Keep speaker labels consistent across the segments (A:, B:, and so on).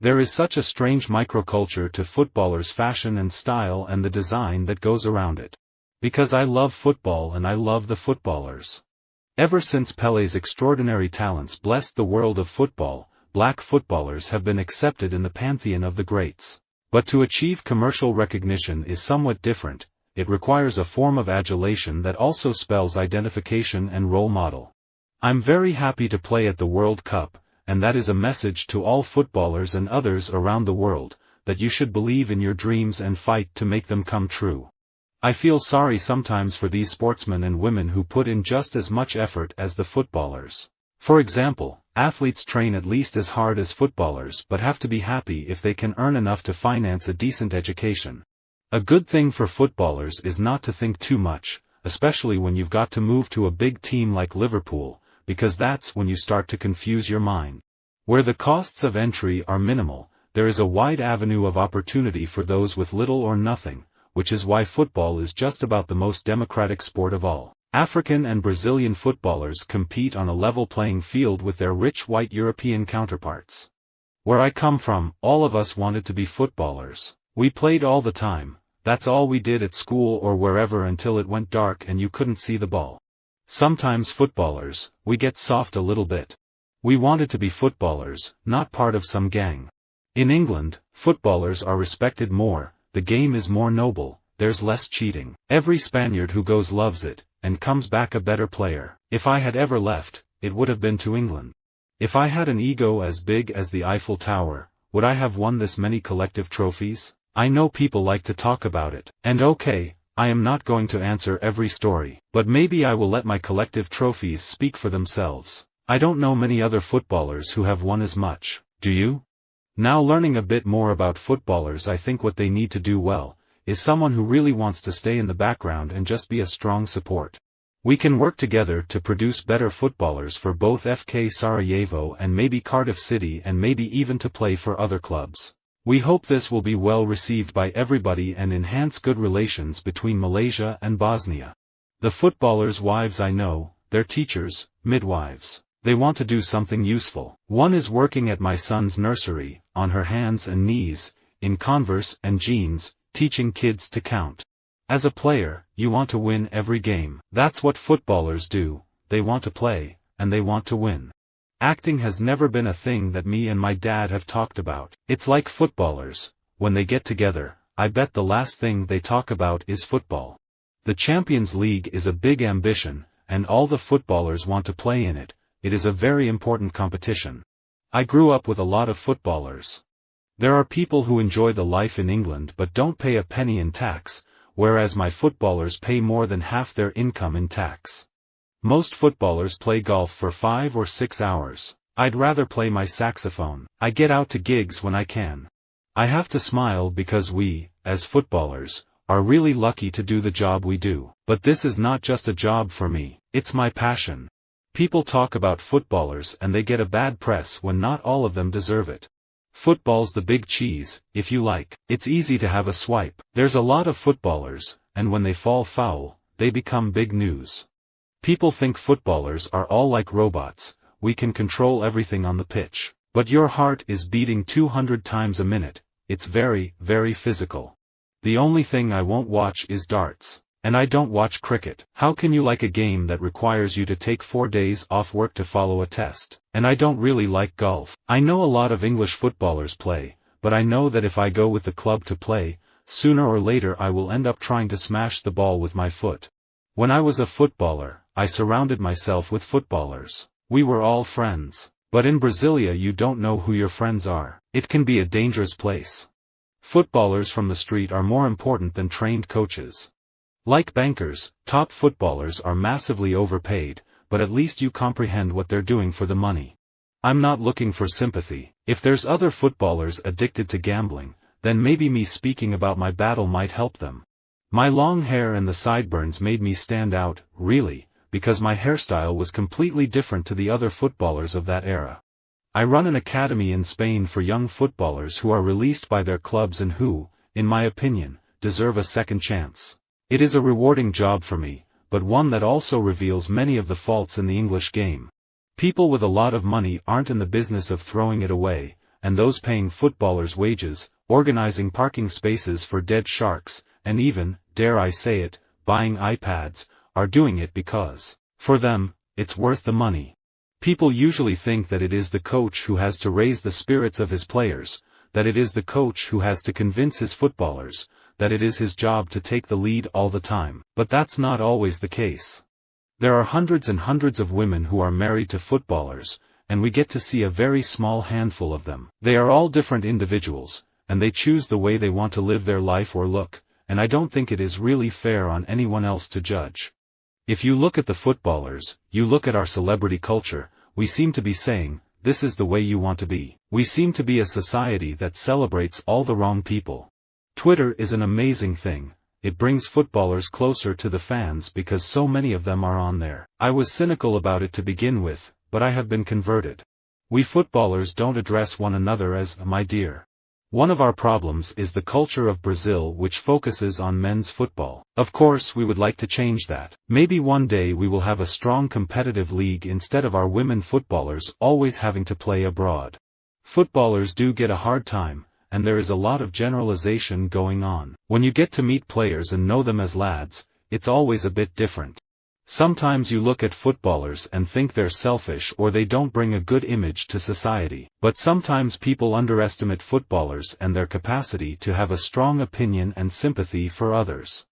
A: There is such a strange microculture to footballers' fashion and style and the design that goes around it. Because I love football and I love the footballers. Ever since Pele's extraordinary talents blessed the world of football, black footballers have been accepted in the pantheon of the greats. But to achieve commercial recognition is somewhat different. It requires a form of adulation that also spells identification and role model. I'm very happy to play at the World Cup, and that is a message to all footballers and others around the world, that you should believe in your dreams and fight to make them come true. I feel sorry sometimes for these sportsmen and women who put in just as much effort as the footballers. For example, athletes train at least as hard as footballers but have to be happy if they can earn enough to finance a decent education. A good thing for footballers is not to think too much, especially when you've got to move to a big team like Liverpool, because that's when you start to confuse your mind. Where the costs of entry are minimal, there is a wide avenue of opportunity for those with little or nothing, which is why football is just about the most democratic sport of all. African and Brazilian footballers compete on a level playing field with their rich white European counterparts. Where I come from, all of us wanted to be footballers. We played all the time, that's all we did at school or wherever until it went dark and you couldn't see the ball. Sometimes footballers, we get soft a little bit. We wanted to be footballers, not part of some gang. In England, footballers are respected more, the game is more noble, there's less cheating. Every Spaniard who goes loves it, and comes back a better player. If I had ever left, it would have been to England. If I had an ego as big as the Eiffel Tower, would I have won this many collective trophies? I know people like to talk about it, and okay, I am not going to answer every story, but maybe I will let my collective trophies speak for themselves. I don't know many other footballers who have won as much, do you? Now learning a bit more about footballers, I think what they need to do well, is someone who really wants to stay in the background and just be a strong support. We can work together to produce better footballers for both FK Sarajevo and maybe Cardiff City and maybe even to play for other clubs. We hope this will be well received by everybody and enhance good relations between Malaysia and Bosnia. The footballers' wives I know, they're teachers, midwives. They want to do something useful. One is working at my son's nursery, on her hands and knees, in Converse and jeans, teaching kids to count. As a player, you want to win every game. That's what footballers do, they want to play, and they want to win. Acting has never been a thing that me and my dad have talked about. It's like footballers, when they get together, I bet the last thing they talk about is football. The Champions League is a big ambition, and all the footballers want to play in it. It is a very important competition. I grew up with a lot of footballers. There are people who enjoy the life in England but don't pay a penny in tax, whereas my footballers pay more than half their income in tax. Most footballers play golf for 5 or 6 hours. I'd rather play my saxophone. I get out to gigs when I can. I have to smile because we, as footballers, are really lucky to do the job we do. But this is not just a job for me, it's my passion. People talk about footballers and they get a bad press when not all of them deserve it. Football's the big cheese, if you like. It's easy to have a swipe. There's a lot of footballers, and when they fall foul, they become big news. People think footballers are all like robots, we can control everything on the pitch. But your heart is beating 200 times a minute, it's very, very physical. The only thing I won't watch is darts. And I don't watch cricket. How can you like a game that requires you to take 4 days off work to follow a test? And I don't really like golf. I know a lot of English footballers play, but I know that if I go with the club to play, sooner or later I will end up trying to smash the ball with my foot. When I was a footballer, I surrounded myself with footballers. We were all friends. But in Brasilia you don't know who your friends are. It can be a dangerous place. Footballers from the street are more important than trained coaches. Like bankers, top footballers are massively overpaid, but at least you comprehend what they're doing for the money. I'm not looking for sympathy. If there's other footballers addicted to gambling, then maybe me speaking about my battle might help them. My long hair and the sideburns made me stand out, really, because my hairstyle was completely different to the other footballers of that era. I run an academy in Spain for young footballers who are released by their clubs and who, in my opinion, deserve a second chance. It is a rewarding job for me, but one that also reveals many of the faults in the English game. People with a lot of money aren't in the business of throwing it away, and those paying footballers wages, organizing parking spaces for dead sharks, and even, dare I say it, buying iPads, are doing it because, for them, it's worth the money. People usually think that it is the coach who has to raise the spirits of his players, that it is the coach who has to convince his footballers, that it is his job to take the lead all the time, but that's not always the case. There are hundreds and hundreds of women who are married to footballers, and we get to see a very small handful of them. They are all different individuals, and they choose the way they want to live their life or look, and I don't think it is really fair on anyone else to judge. If you look at the footballers, you look at our celebrity culture, we seem to be saying, this is the way you want to be. We seem to be a society that celebrates all the wrong people. Twitter is an amazing thing. It brings footballers closer to the fans because so many of them are on there. I was cynical about it to begin with, but I have been converted. We footballers don't address one another as "my dear." One of our problems is the culture of Brazil, which focuses on men's football. Of course, we would like to change that. Maybe one day we will have a strong competitive league instead of our women footballers always having to play abroad. Footballers do get a hard time, and there is a lot of generalization going on. When you get to meet players and know them as lads, it's always a bit different. Sometimes you look at footballers and think they're selfish or they don't bring a good image to society. But sometimes people underestimate footballers and their capacity to have a strong opinion and sympathy for others.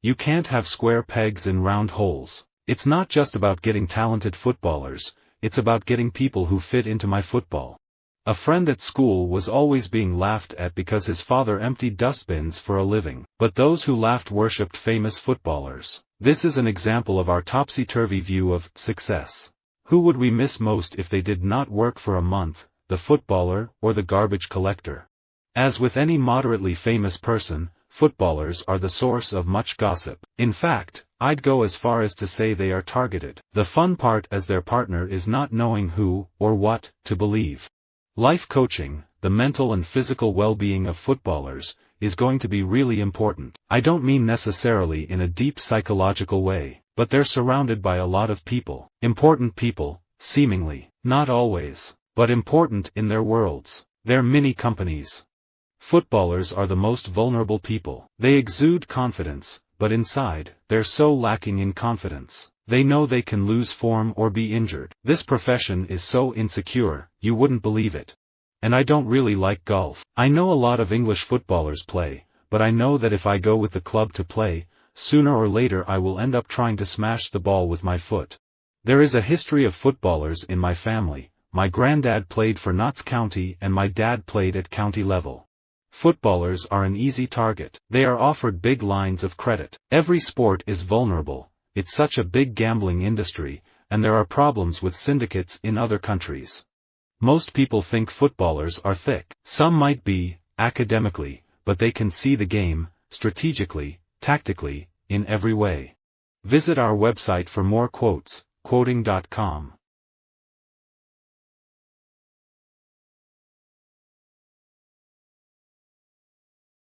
A: You can't have square pegs in round holes. It's not just about getting talented footballers, it's about getting people who fit into my football. A friend at school was always being laughed at because his father emptied dustbins for a living, but those who laughed worshipped famous footballers. This is an example of our topsy-turvy view of success. Who would we miss most if they did not work for a month, the footballer or the garbage collector? As with any moderately famous person, footballers are the source of much gossip. In fact, I'd go as far as to say they are targeted. The fun part as their partner is not knowing who, or what, to believe. Life coaching, the mental and physical well-being of footballers, is going to be really important. I don't mean necessarily in a deep psychological way, but they're surrounded by a lot of people. Important people, seemingly. Not always, but important in their worlds. They're mini companies. Footballers are the most vulnerable people. They exude confidence, but inside, they're so lacking in confidence. They know they can lose form or be injured. This profession is so insecure, you wouldn't believe it. And I don't really like golf. I know a lot of English footballers play, but I know that if I go with the club to play, sooner or later I will end up trying to smash the ball with my foot. There is a history of footballers in my family. My granddad played for Notts County and my dad played at county level. Footballers are an easy target. They are offered big lines of credit. Every sport is vulnerable. It's such a big gambling industry, and there are problems with syndicates in other countries. Most people think footballers are thick. Some might be, academically, but they can see the game, strategically, tactically, in every way. Visit our website for more quotes, quoting.com.